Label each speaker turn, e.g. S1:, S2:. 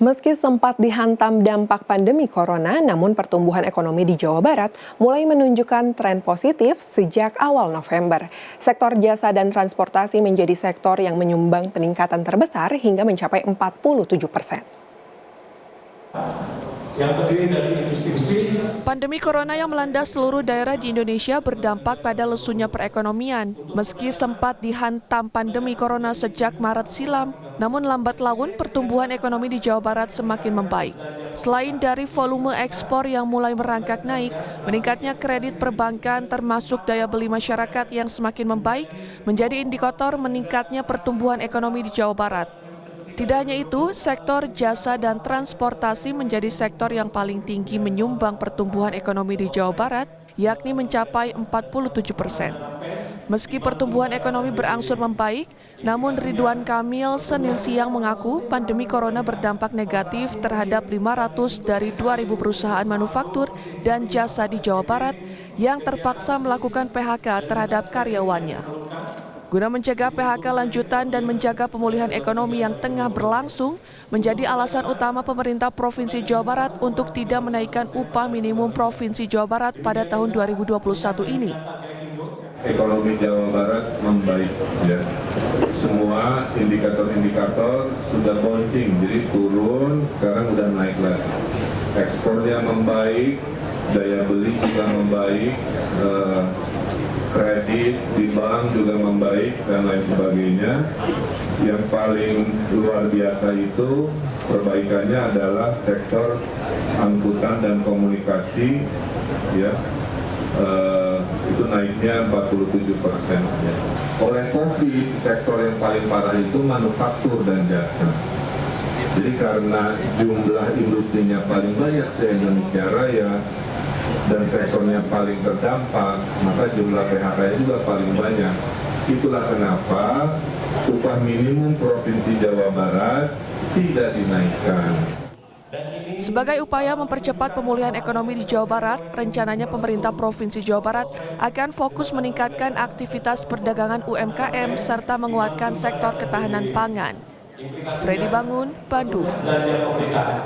S1: Meski sempat dihantam dampak pandemi corona, namun pertumbuhan ekonomi di Jawa Barat mulai menunjukkan tren positif sejak awal November. Sektor jasa dan transportasi menjadi sektor yang menyumbang peningkatan terbesar hingga mencapai 47%.
S2: Yang terdiri dari industri.
S3: Pandemi corona yang melanda seluruh daerah di Indonesia berdampak pada lesunya perekonomian. Meski sempat dihantam pandemi corona sejak Maret silam, namun lambat laun pertumbuhan ekonomi di Jawa Barat semakin membaik. Selain dari volume ekspor yang mulai merangkak naik, meningkatnya kredit perbankan termasuk daya beli masyarakat yang semakin membaik menjadi indikator meningkatnya pertumbuhan ekonomi di Jawa Barat. Tidak hanya itu, sektor jasa dan transportasi menjadi sektor yang paling tinggi menyumbang pertumbuhan ekonomi di Jawa Barat, yakni mencapai 47%. Meski pertumbuhan ekonomi berangsur membaik, namun Ridwan Kamil Senin siang mengaku pandemi corona berdampak negatif terhadap 500 dari 2.000 perusahaan manufaktur dan jasa di Jawa Barat yang terpaksa melakukan PHK terhadap karyawannya. Guna mencegah PHK lanjutan dan menjaga pemulihan ekonomi yang tengah berlangsung, menjadi alasan utama pemerintah Provinsi Jawa Barat untuk tidak menaikkan upah minimum Provinsi Jawa Barat pada tahun 2021 ini.
S4: Ekonomi Jawa Barat membaik, ya. Semua indikator-indikator sudah bouncing, jadi turun, sekarang udah naik lagi. Ekspornya membaik, daya beli juga membaik, kredit di bank juga membaik dan lain sebagainya. Yang paling luar biasa itu perbaikannya adalah sektor angkutan dan komunikasi, ya. Itu naiknya 47%. Oleh COVID, sektor yang paling parah itu manufaktur dan jasa. Jadi karena jumlah industrinya paling banyak se-Indonesia Raya dan sektornya paling terdampak, maka jumlah PHK-nya juga paling banyak. Itulah kenapa upah minimum Provinsi Jawa Barat tidak dinaikkan.
S3: Sebagai upaya mempercepat pemulihan ekonomi di Jawa Barat, rencananya pemerintah Provinsi Jawa Barat akan fokus meningkatkan aktivitas perdagangan UMKM serta menguatkan sektor ketahanan pangan. Freddy Bangun, Bandung.